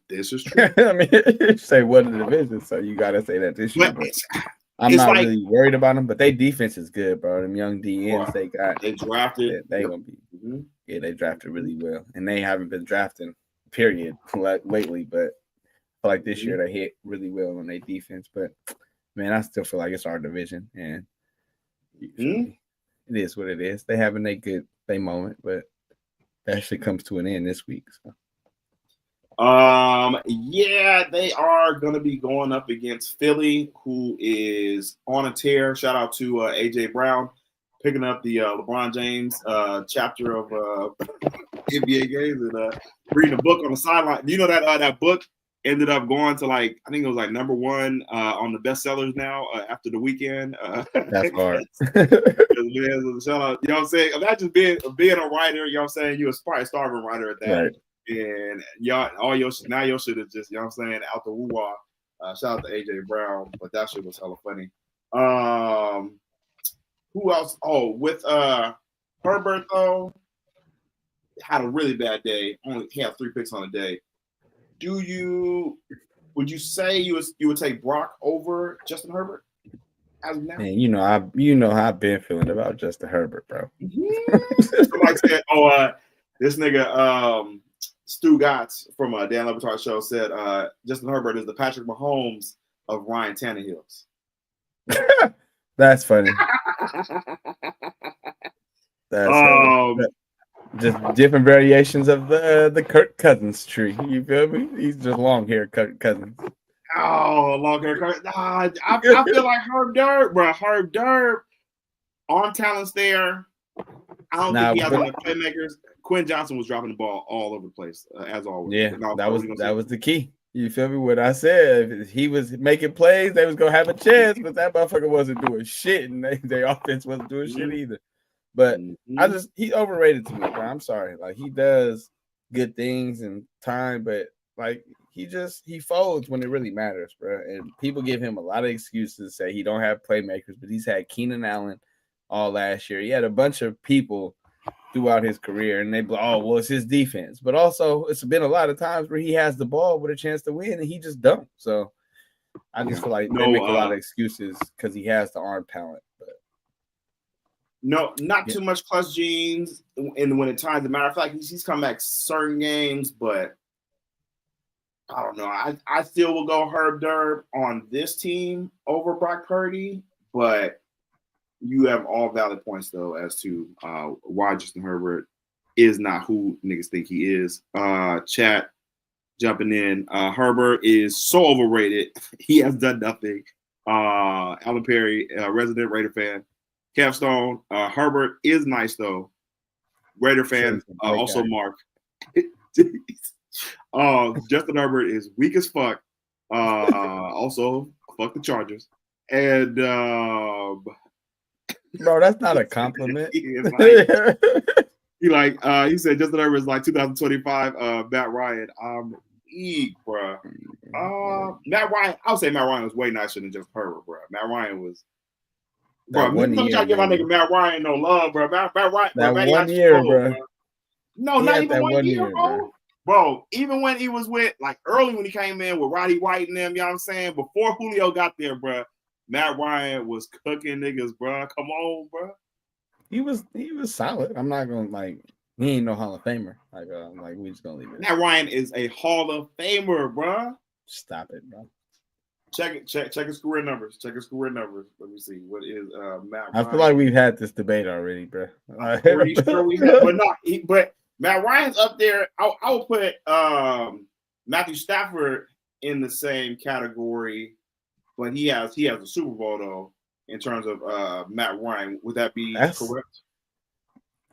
This is true. I mean, you say one of the divisions, so you gotta say that this year. But I'm not really worried about them, but their defense is good, bro. Them young DNs they drafted. They gonna be they drafted really well, and they haven't been drafting period lately. But I feel like this year they hit really well on their defense. But man, I still feel like it's our division, and it is what it is. They having a moment, but that shit comes to an end this week. So. They are going to be going up against Philly, who is on a tear. Shout out to AJ Brown picking up the LeBron James chapter of NBA games and reading a book on the sideline. Do you know that book ended up going to I think it was number one on the bestsellers now after the weekend. That's hard. Shout out, you know what I'm saying? Imagine being a writer, you know what I'm saying? You a starving writer at that. Right. And y'all, all your shit is just, you know what I'm saying, out the woo-wah. Shout out to AJ Brown, but that shit was hella funny. Who else? Oh, with Herbert though, had a really bad day. He had 3 picks on the day. Would you say you would take Brock over Justin Herbert as of now? Man, you know how I've been feeling about Justin Herbert, bro. Somebody said, this nigga Stu Gotts from Dan Le Batard show said Justin Herbert is the Patrick Mahomes of Ryan Tannehill's. That's funny. That's funny. Just different variations of the Kirk Cousins tree. You feel me? He's just long hair Kirk Cousins. Oh, long hair Kirk. I feel like Herb Derb, bro. Herb Derb, arm talent's there. I don't think he has enough playmakers. Quinn Johnson was dropping the ball all over the place, as always. Yeah, that was the key. You feel me? What I said, if he was making plays, they was gonna have a chance, but that motherfucker wasn't doing shit, and their offense wasn't doing shit either. But he's overrated to me, bro. I'm sorry. He does good things in time, but he folds when it really matters, bro. And people give him a lot of excuses, say he don't have playmakers, but he's had Keenan Allen all last year. He had a bunch of people throughout his career, and it's his defense. But also, it's been a lot of times where he has the ball with a chance to win, and he just don't. So I just feel like they make a lot of excuses because he has the arm talent. But no, not too much clutch genes in when it times. As a matter of fact, he's come back certain games, but I don't know. I still will go Herb Derb on this team over Brock Purdy, but you have all valid points though as to why Justin Herbert is not who niggas think he is. Chat jumping in. Herbert is so overrated. He has done nothing. Alan Perry, resident Raider fan. Kev Stone, Herbert is nice though. Raider fan, also guy. Mark. Justin Herbert is weak as fuck. Also, fuck the Chargers. And bro, that's not a compliment. He said Justin Herbert is like 2025 Matt Ryan. I'm weak, bro. Matt Ryan, I would say Matt Ryan was way nicer than just Herbert, bro. Matt Ryan was. Bro, I'm trying to give my nigga Matt Ryan no love, bro. Matt Ryan, that 1 year, bro. No, not even 1 year, bro. Bro, even when he was with, early when he came in with Roddy White and them, you know what I'm saying? Before Julio got there, bro, Matt Ryan was cooking niggas, bro. Come on, bro. He was solid. I'm not gonna he ain't no Hall of Famer. We just gonna leave it. Matt Ryan is a Hall of Famer, bro. Stop it, bro. Check his career numbers. Let me see. What is Matt Ryan? I feel like we've had this debate already, bro. I'm pretty sure we have, but Matt Ryan's up there. I would put Matthew Stafford in the same category, but he has a Super Bowl though in terms of Matt Ryan. Would that be correct?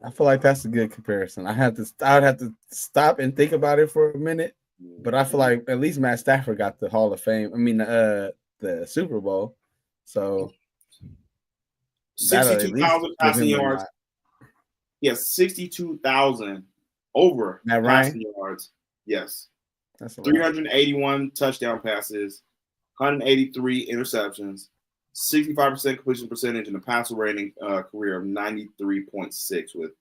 I feel like that's a good comparison. I would have to stop and think about it for a minute. But I feel like at least Matt Stafford got the Hall of Fame. I mean, the Super Bowl. So 62,000 passing yards. Yes, 62,000 over Matt passing Ryan yards. Yes, that's 381 touchdown passes, 183 interceptions, 65% completion percentage, and a passer rating career of 93.6 with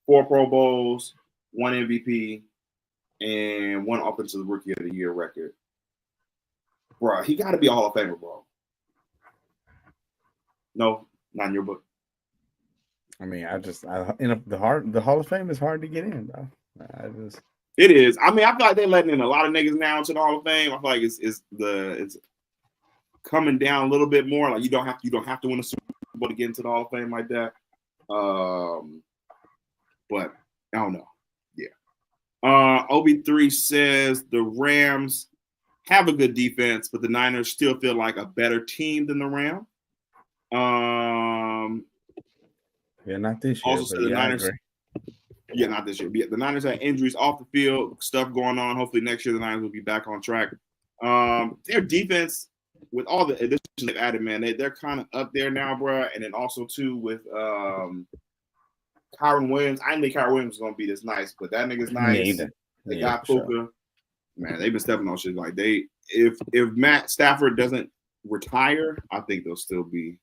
4 Pro Bowls, 1 MVP. And 1 Offensive Rookie of the Year record. Bro, he got to be a Hall of Famer, bro. No, not in your book. I mean, the Hall of Fame is hard to get in, bro. It is. I mean, I feel like they're letting in a lot of niggas now to the Hall of Fame. I feel like it's coming down a little bit more. Like you don't have to win a Super Bowl to get into the Hall of Fame like that. But I don't know. OB3 says the Rams have a good defense, but the Niners still feel like a better team than the Rams. Yeah, not this year. Also, the Niners. Yeah, not this year. The Niners had injuries off the field, stuff going on. Hopefully next year the Niners will be back on track. Their defense, with all the additions they've added, man, they're kind of up there now, bro. And then also too with Kyron Williams. I didn't think Kyron Williams was gonna be this nice, but that nigga's nice. They got Puka. Sure. Man, they've been stepping on shit. Like if Matt Stafford doesn't retire, I think they'll still be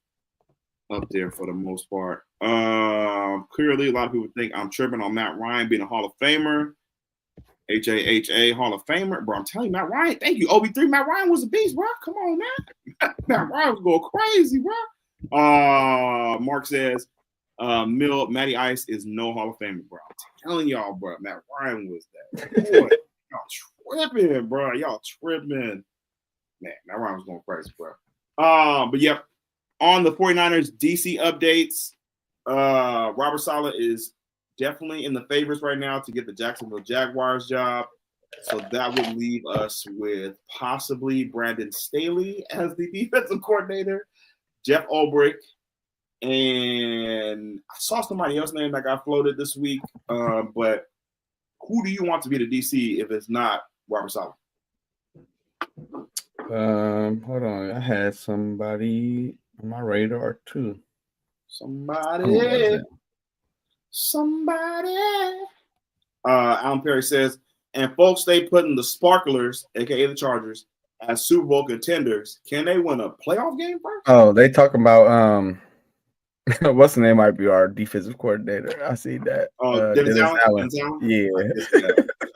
up there for the most part. Clearly, a lot of people think I'm tripping on Matt Ryan being a Hall of Famer. HAHA Hall of Famer. Bro, I'm telling you, Matt Ryan, thank you. OB3, Matt Ryan was a beast, bro. Come on, man. Matt Ryan was going crazy, bro. Mark says, Matty Ice is no Hall of Famer, bro. I'm telling y'all, bro. Matt Ryan was that. Boy, y'all tripping, bro. Y'all tripping. Man, Matt Ryan was going crazy, bro. But yeah, on the 49ers DC updates, Robert Saleh is definitely in the favorites right now to get the Jacksonville Jaguars job. So that would leave us with possibly Brandon Staley as the defensive coordinator, Jeff Ulbrich, and I saw somebody else's name that got floated this week. But who do you want to be the DC if it's not Robert Saleh? Hold on. I had somebody on my radar too. Somebody. Alan Perry says, and folks, they putting the Sparklers, aka the Chargers, as Super Bowl contenders. Can they win a playoff game first? Oh, they talking about what's the name? Might be our defensive coordinator. I see that. Dennis Allen. Yeah.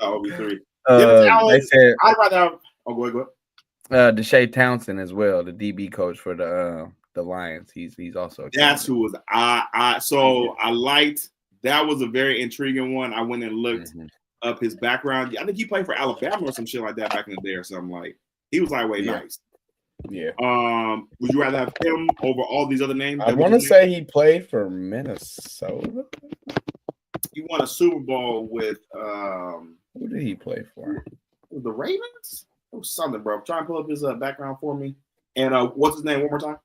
OB3. They said I'd rather have. Oh, go ahead. Deshae Townsend as well, the DB coach for the Lions. He's also. That's who was I liked. That was a very intriguing one. I went and looked up his background. I think he played for Alabama or some shit like that back in the day or something. Like he was like, nice. Yeah. Would you rather have him over all these other names? I want to say he played for Minnesota. He won a Super Bowl with who did he play for? The Ravens? It was something, bro. Try and pull up his background for me. And what's his name one more time?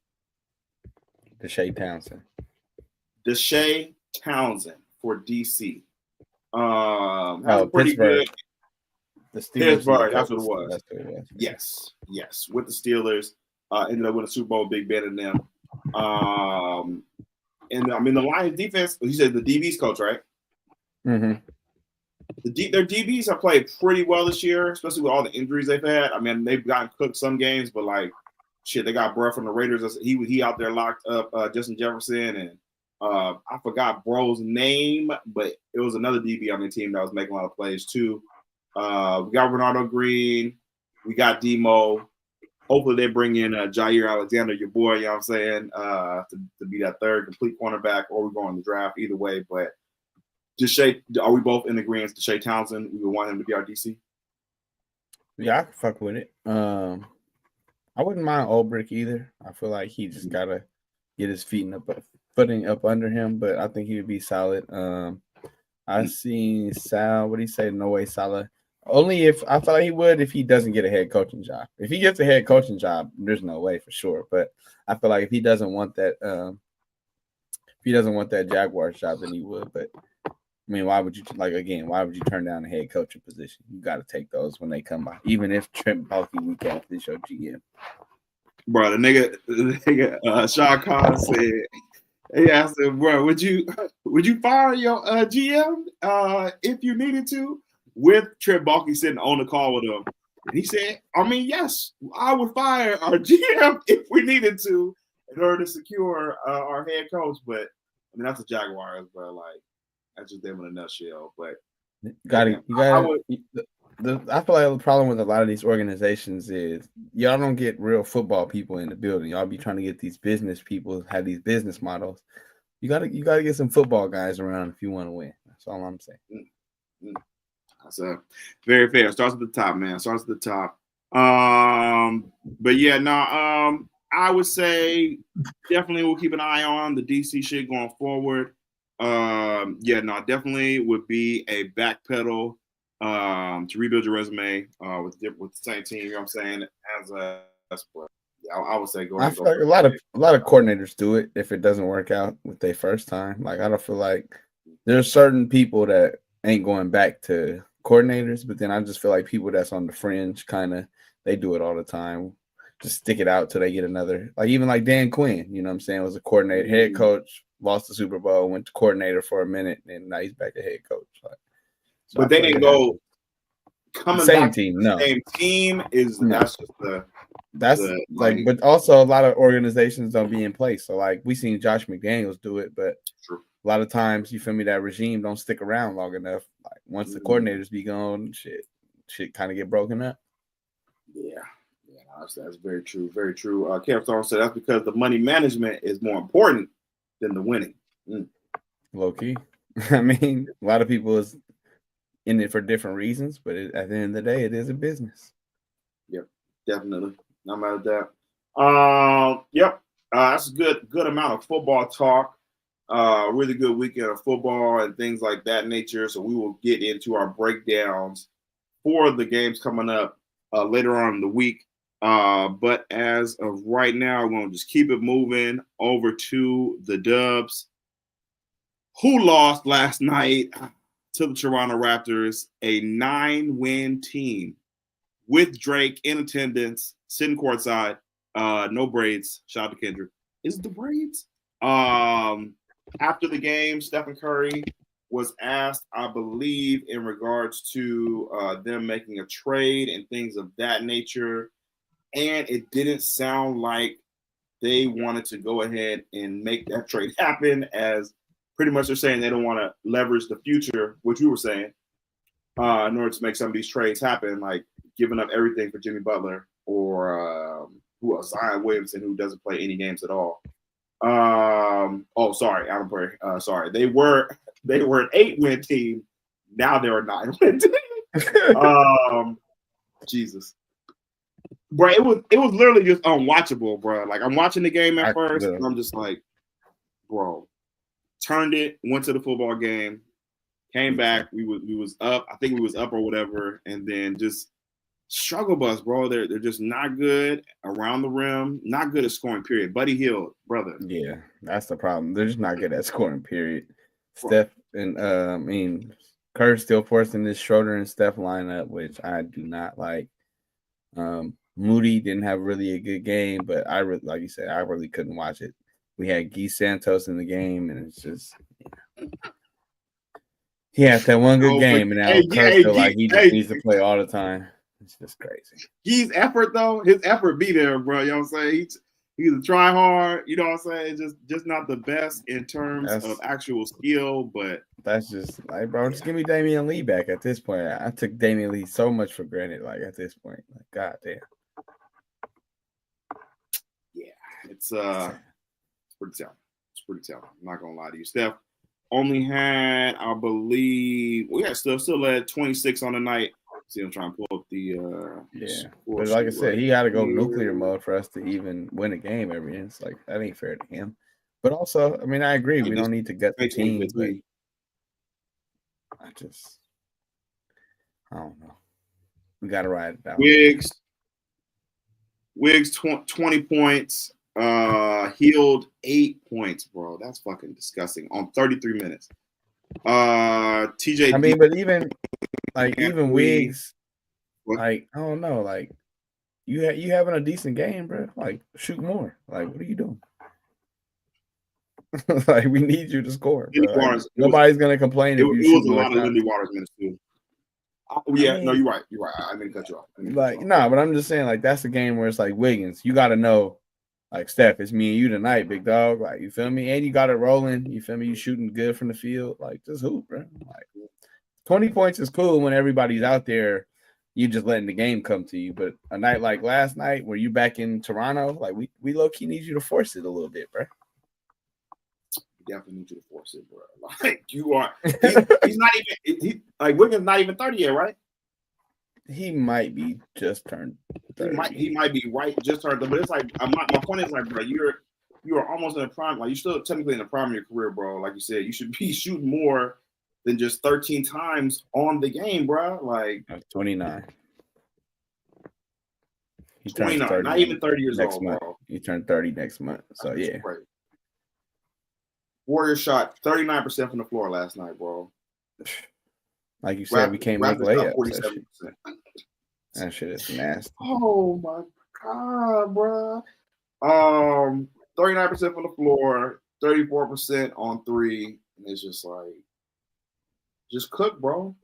Deshae Townsend. Deshae Townsend for DC. Pretty good. The Steelers. Pittsburgh, that's what it was. Yes, with the Steelers. Ended up with a Super Bowl, Big Ben and them. And I mean the Lions defense. You said the DB's coach, right? Mm-hmm. Their DBs have played pretty well this year, especially with all the injuries they've had. I mean, they've gotten cooked some games, but like shit, they got bro from the Raiders. He out there locked up Justin Jefferson, and I forgot bro's name, but it was another DB on the team that was making a lot of plays too. We got Ronaldo Green, we got Demo. Hopefully they bring in Jair Alexander, your boy, you know what I'm saying, to be that third complete cornerback, or we go on the draft either way. But Deshae, are we both in agreement? Deshae Townsend, we would want him to be our DC. Yeah, I can fuck with it. I wouldn't mind Ulbrich either. I feel like he just gotta get his footing up under him, but I think he would be solid. I seen Sal. What do you say? No way, Salah. Only if I feel like he would if he doesn't get a head coaching job. If he gets a head coaching job, there's no way for sure. But I feel like if he doesn't want that, Jaguars job, then he would. But I mean, why would you turn down a head coaching position? You got to take those when they come by, even if Trent Baalke week after is your GM. Bro, the nigga Sean Khan said, he asked him, bro, would you fire your GM if you needed to? With Trent Baalke sitting on the call with him. And he said, I mean, yes, I would fire our GM if we needed to in order to secure our head coach. But I mean, that's the Jaguars, bro. Like, that's just them in a nutshell. But I feel like the problem with a lot of these organizations is y'all don't get real football people in the building. Y'all be trying to get these business people, have these business models. You gotta get some football guys around if you want to win. That's all I'm saying. That's very fair. Starts at the top, man. Starts at the top. But yeah, I would say definitely we'll keep an eye on the DC shit going forward. Definitely would be a backpedal to rebuild your resume with the same team. You know what I'm saying? I would say go. I feel like a lot of coordinators do it if it doesn't work out with their first time. Like I don't feel like there's certain people that ain't going back to coordinators, but then I just feel like people that's on the fringe kind of They do it all the time. Just stick it out till they get another. Like even like Dan Quinn, you know what I'm saying, was a coordinator, head coach, lost the Super Bowl, went to coordinator for a minute, and now he's back to head coach. Like, so but they didn't go coming same back team. to the No, same team is no. that's just the but also a lot of organizations don't be in place. So like we seen Josh McDaniels do it, but true. A lot of times you feel me that regime don't stick around long enough. Like once the coordinators be gone, shit kind of get broken up. Yeah, that's very true. Very true. Kev Stone said that's because the money management is more important than the winning. Low key. I mean, a lot of people is in it for different reasons, but at the end of the day, it is a business. Yep, definitely. No matter that. Yep. That's a good amount of football talk. Really good weekend of football and things like that nature. So we will get into our breakdowns for the games coming up later on in the week. But as of right now, we're going to just keep it moving over to the Dubs, who lost last night to the Toronto Raptors, a 9-win team with Drake in attendance, sitting courtside, no braids. Shout out to Kendrick. Is it the braids? After the game, Stephen Curry was asked, I believe, in regards to them making a trade and things of that nature. And it didn't sound like they wanted to go ahead and make that trade happen, as pretty much they're saying they don't want to leverage the future, which we were saying, in order to make some of these trades happen, like giving up everything for Jimmy Butler or who else? Zion Williamson, who doesn't play any games at all. Sorry, Adam Perry. Sorry, they were an 8-win team. Now they're a 9-win team. Jesus, bro, it was literally just unwatchable, bro. Like I'm watching the game at first, and I'm just like, bro, turned it, went to the football game, came back. We was up. I think we was up or whatever, and then just struggle bus, bro. They're just not good around the rim, not good at scoring, period. Buddy Hield, brother. Yeah, that's the problem. They're just not good at scoring, period. Steph and Kerr's still forcing this Schroeder and Steph lineup, which I do not like. Moody didn't have really a good game, but like you said, I really couldn't watch it. We had Guy Santos in the game, and it's just he had that one good game, and now Kerr feel like he just needs to play all the time. It's just crazy. His effort be there, bro. You know what I'm saying? He's a try hard. You know what I'm saying? Just not the best in terms of actual skill, but that's just like, bro, just give me Damian Lee back at this point. I took Damian Lee so much for granted. Like at this point, like God damn. Yeah, it's pretty telling. It's pretty telling. I'm not gonna lie to you. Steph only had, I believe, still led 26 on the night. See, I'm trying to pull up the but like I said, he got to go nuclear mode for us to even win a game every inch. Like that ain't fair to him. But also, I mean, I agree. We don't need to gut the team. But I don't know. We got to ride it out. Wiggs 20 points. Healed 8 points, bro. That's fucking disgusting on 33 minutes. TJ. I mean, but even Wiggs, like I don't know, like you having a decent game, bro. Like shoot more. Like what are you doing? Like we need you to score. Like, nobody's gonna complain if you shoot more. It was a lot of Lindy Waters minutes too. No, you're right. You're right. I didn't cut you off. But I'm just saying, like that's the game where it's like Wiggins. You got to know. Like, Steph, it's me and you tonight, big dog. Like, you feel me? And you got it rolling. You feel me? You shooting good from the field. Like, just hoop, bro. Like, 20 points is cool when everybody's out there. You just letting the game come to you. But a night like last night where you back in Toronto, like, we low-key need you to force it a little bit, bro. We definitely need you to force it, bro. Like, you are – he's not even – Wiggins not even 30 yet, right? He might be just turned 30. He might be right, just turned 30. But it's like my point is like, bro, you are almost in the prime. Like you're still technically in the prime of your career, bro. Like you said, you should be shooting more than just 13 times on the game, bro. Like 29. He 29, not even 30 years old, month. Bro. He turned 30 next month. So yeah. Right. Warriors shot 39% from the floor last night, bro. Like you said, we can't make layups. 47%. That shit is nasty. Oh my god, bro. 39% from the floor, 34% on three, and it's just like, just cook, bro.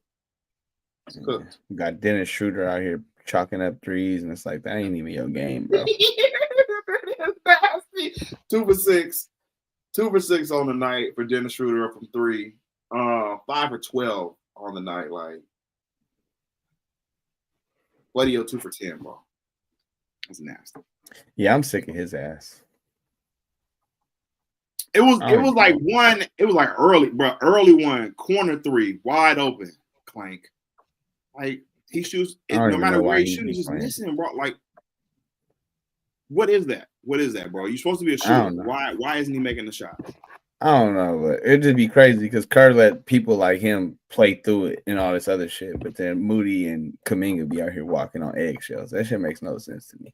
It's cooked. We got Dennis Schroeder out here chalking up threes, and it's like that ain't even your game, bro. 2 for 6. 2 for 6 on the night for Dennis Schroeder from 3. 5 for 12 on the night. Like, Buddy, 2 for 10, bro. That's nasty. Yeah, I'm sick of his ass. It was like early, bro. Early one, corner 3, wide open, clank. Like, he shoots, no matter where he shoots, he's just missing, bro. Like, what is that? What is that, bro? You're supposed to be a shooter. Why isn't he making the shot? I don't know, but it'd just be crazy because Kerr let people like him play through it and all this other shit. But then Moody and Kuminga be out here walking on eggshells. That shit makes no sense to me.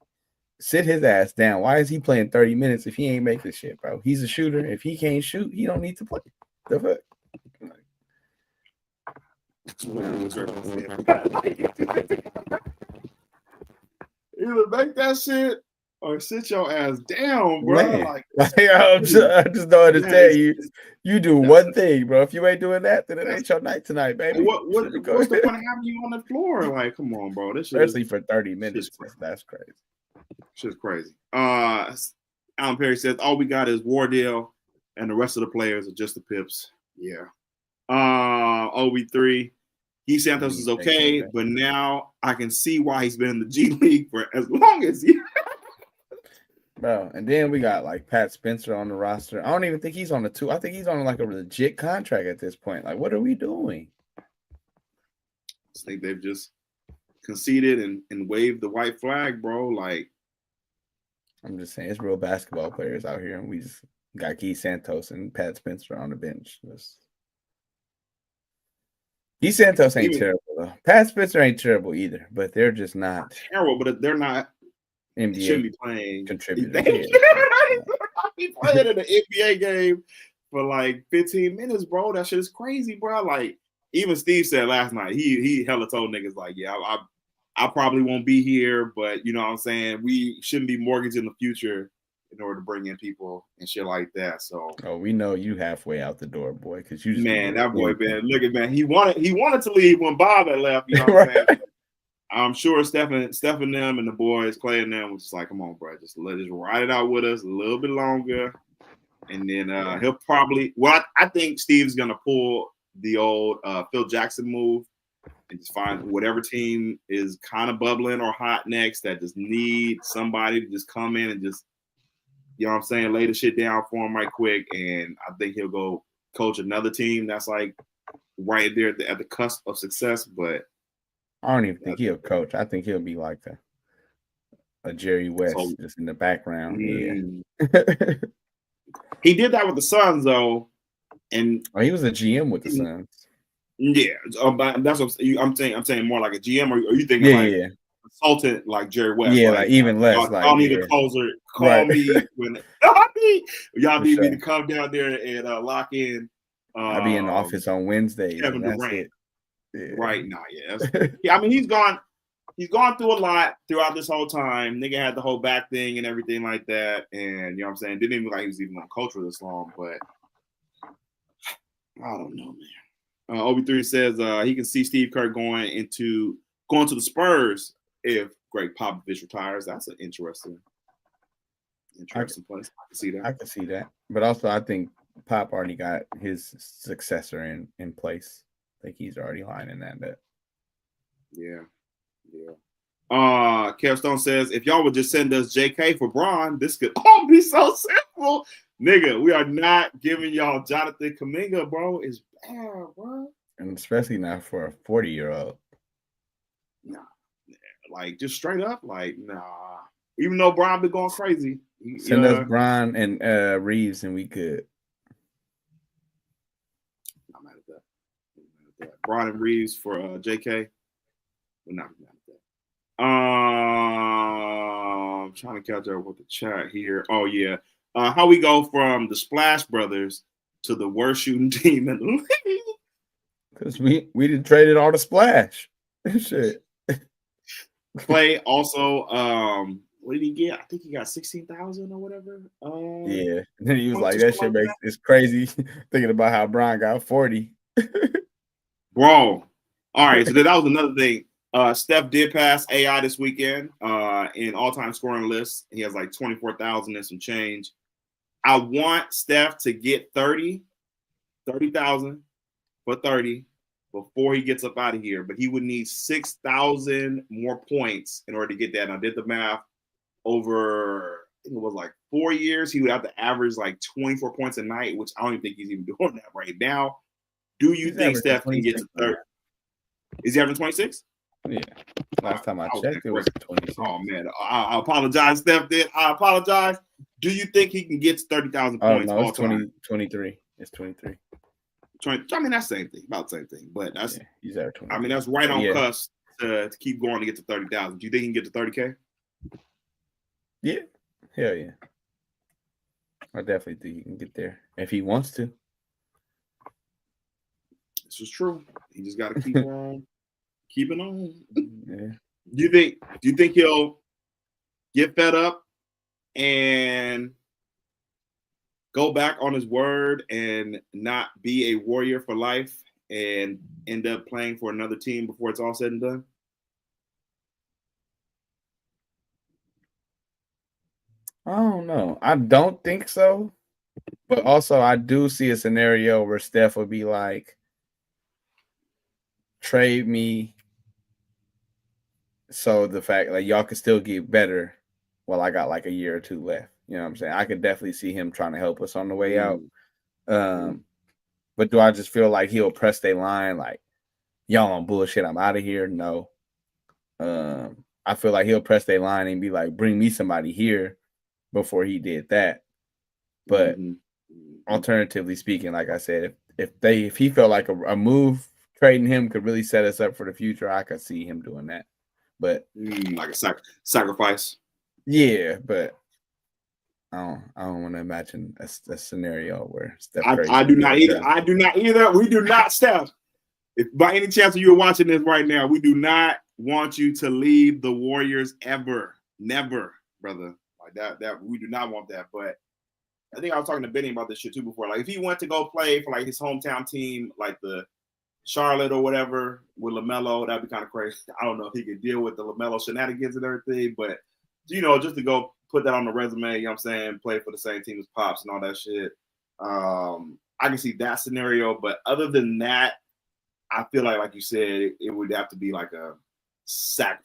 Sit his ass down. Why is he playing 30 minutes if he ain't making shit, bro? He's a shooter. If he can't shoot, he don't need to play. The fuck? Either make that shit or sit your ass down, bro. Like I just don't understand you. You do one thing, bro. If you ain't doing that, then it ain't your night tonight, baby. What's the point of having you on the floor? Like, come on, bro. This especially for 30 minutes. That's crazy. Shit's crazy. Alan Perry says all we got is Wardell, and the rest of the players are just the pips. Yeah. OB3. He Santos is okay, but now I can see why he's been in the G League for as long as he. Bro, and then we got like Pat Spencer on the roster. I don't even think he's on the 2. I think he's on like a legit contract at this point. Like, what are we doing? I think they've just conceded and waved the white flag, bro. Like, I'm just saying, it's real basketball players out here, and we just got Keith Santos and Pat Spencer on the bench. Keith Santos ain't terrible though. Pat Spencer ain't terrible either, but they're just not terrible. But they're not. NBA shouldn't be playing contributors. He playing in the NBA game for like 15 minutes, bro. That shit is crazy, bro. Like, even Steve said last night, he hella told niggas like, yeah, I probably won't be here, but you know what I'm saying? We shouldn't be mortgaging the future in order to bring in people and shit like that. So, we know you halfway out the door, boy, because you just that boy, man. Look at man. He wanted to leave when Bob had left. You know what I'm saying? I'm sure Stephen them and the boys, Clay and them, was just like, come on, bro, just let us ride it out with us a little bit longer, and then he'll probably. Well, I think Steve's gonna pull the old Phil Jackson move and just find whatever team is kind of bubbling or hot next that just need somebody to just come in and just, you know what I'm saying, lay the shit down for him right quick. And I think he'll go coach another team that's like right there at the cusp of success. But I don't even think he'll coach. I think he'll be like a Jerry West just in the background. Yeah. He did that with the Suns, though. And he was a GM with the Suns. Yeah, that's what I'm saying. I'm saying more like a GM, or are you thinking consultant like Jerry West? Yeah, like even less. Y'all need a closer. Call me when y'all need me to come down there and lock in. I'll be in the office on Wednesdays. Kevin Durant. Yeah. Right now, yeah. I mean, he's gone through a lot throughout this whole time. Nigga had the whole back thing and everything like that, and you know what I'm saying. Didn't even look like he was even on coach for this long, but I don't know, man. OB3 says he can see Steve Kerr going to the Spurs if Greg Popovich retires. That's an interesting place. I can see that. I can see that. But also, I think Pop already got his successor in place. I think he's already lining that up. Yeah. Kev Stone says, if y'all would just send us JK for Braun, this could all be so simple. Nigga, we are not giving y'all Jonathan Kuminga, bro. It's bad, bro. And especially not for a 40-year-old. Nah. Like, just straight up, like, nah. Even though Braun been going crazy. Send us Braun and Reeves, and we could. I'm mad at that. Braun and Reeves for JK. We're not mad at that. I'm trying to catch up with the chat here. Oh, yeah. How we go from the Splash Brothers to the worst shooting team in the league? Because we didn't traded all the Splash. Shit. Clay also, what did he get? I think he got 16,000 or whatever. Yeah. And then he was like, that something shit like makes it's crazy thinking about how Brian got 40. Bro. All right, so that was another thing. Steph did pass AI this weekend in all-time scoring lists. He has like 24,000 and some change. I want Steph to get 30,000 for 30 before he gets up out of here. But he would need 6,000 more points in order to get that. And I did the math over, I think it was like 4 years. He would have to average like 24 points a night, which I don't even think he's even doing that right now. Do you think Steph can get to 30? Is he having 26? Yeah. Last time I checked, it was 26. Oh, man. I apologize, Steph did. I apologize. Do you think he can get to 30,000 points? Oh, no, it's 23. It's 23. 20, I mean, that's the same thing. About the same thing. But that's, he's at 20. I mean, that's right on cusp to keep going to get to 30,000. Do you think he can get to 30K? Yeah. Hell yeah. I definitely think he can get there if he wants to. This is true. He just got to keep on keeping on. Yeah. Do you think he'll get fed up and go back on his word and not be a Warrior for life and end up playing for another team before it's all said and done? I don't know. I don't think so. But also, I do see a scenario where Steph would be like, trade me so the fact like y'all can still get better while I got like a year or two left. You know what I'm saying? I could definitely see him trying to help us on the way out. But do I just feel like he'll press their line like, y'all on bullshit, I'm out of here? No. I feel like he'll press their line and be like, bring me somebody here before he did that. But alternatively speaking, like I said, if he felt like a move trading him could really set us up for the future, I could see him doing that. But like a sacrifice. Yeah, but I don't want to imagine a scenario where Steph Curry. I do not either. I do not either. We do not, Steph. If by any chance you're watching this right now, we do not want you to leave the Warriors ever. Never, brother. Like that we do not want that. But I think I was talking to Benny about this shit too before. Like if he went to go play for like his hometown team, like the Charlotte or whatever with LaMelo, that'd be kind of crazy. I don't know if he could deal with the LaMelo shenanigans and everything, but just to go put that on the resume, you know what I'm saying, play for the same team as Pops and all that shit. I can see that scenario, but other than that, I feel like you said, it would have to be like a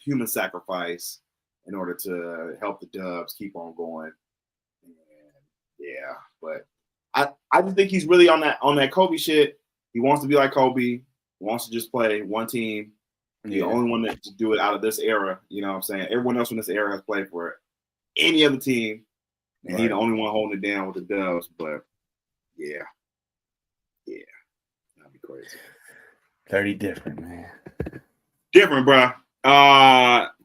human sacrifice in order to help the Dubs keep on going. And yeah, but I just think he's really on that Kobe shit. He wants to be like Kobe. Wants to just play one team. The only one that to do it out of this era. You know what I'm saying? Everyone else in this era has played for any other team. And he's the only one holding it down with the Dubs. But yeah. That'd be crazy. 30 different, man. Different, bro.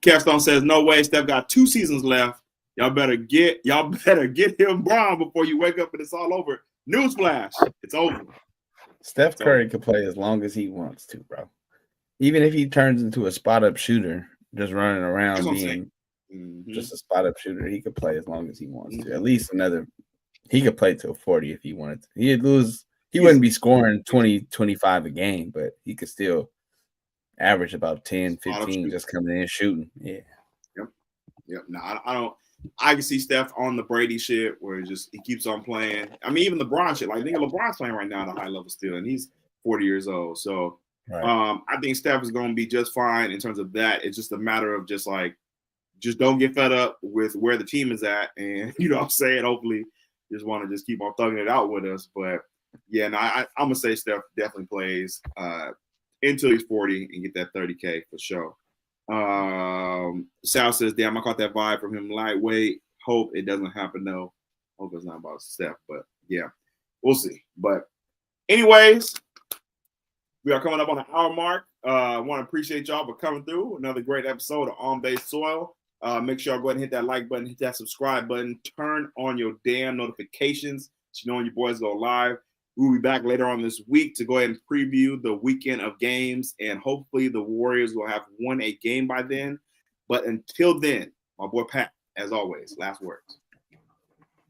Capstone says, no way. Steph got 2 seasons left. Y'all better get him Brown before you wake up and it's all over. Newsflash. It's over. Steph Curry could play as long as he wants to, bro. Even if he turns into a spot-up shooter, just running around being just a spot-up shooter, he could play as long as he wants to. At least he could play till 40 if he wanted to. He wouldn't be scoring 20, 25 a game, but he could still average about 10, 15 just coming in shooting. Yeah. Yep. No, I don't. I can see Steph on the Brady shit where he keeps on playing. I mean, even LeBron shit. Like, I think LeBron's playing right now at a high level still, and he's 40 years old. So I think Steph is going to be just fine in terms of that. It's just a matter of just don't get fed up with where the team is at. And, you know what I'm saying? Hopefully just want to just keep on thugging it out with us. But, yeah, no, I'm going to say Steph definitely plays until he's 40 and get that 30K for sure. Sal says, damn, I caught that vibe from him lightweight. Hope it doesn't happen though. Hope it's not about Steph, but yeah, we'll see. But anyways, we are coming up on the hour mark. I want to appreciate y'all for coming through. Another great episode of On Base Soil. Make sure y'all go ahead and hit that like button, hit that subscribe button, turn on your damn notifications so you know when your boys go live. We'll be back later on this week to go ahead and preview the weekend of games, and hopefully the Warriors will have won a game by then. But until then, my boy Pat, as always, last words.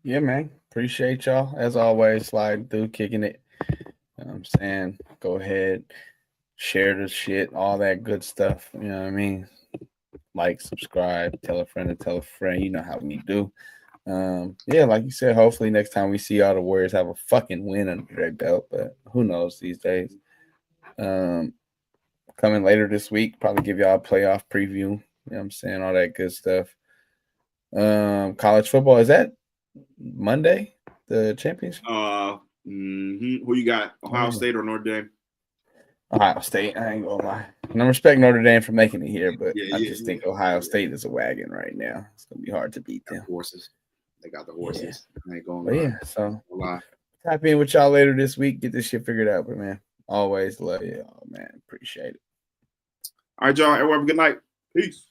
Yeah, man. Appreciate y'all. As always, sliding through, kicking it. You know what I'm saying? Go ahead, share the shit, all that good stuff. You know what I mean? Like, subscribe, tell a friend to tell a friend. You know how we do. Yeah, like you said, hopefully next time we see all the Warriors have a fucking win under their belt, but who knows these days. Coming later this week, probably give y'all a playoff preview. You know what I'm saying? All that good stuff. College football, is that Monday, the championship? Who you got? Ohio State or Notre Dame? Ohio State. I ain't gonna lie. And I respect Notre Dame for making it here, but I just think Ohio State is a wagon right now. It's gonna be hard to beat them. Horses. They got the horses. Yeah. I ain't gonna lie. lie. Yeah, so tap in with y'all later this week. Get this shit figured out. But man, always love y'all, man. Appreciate it. All right, y'all. Everyone have a good night. Peace.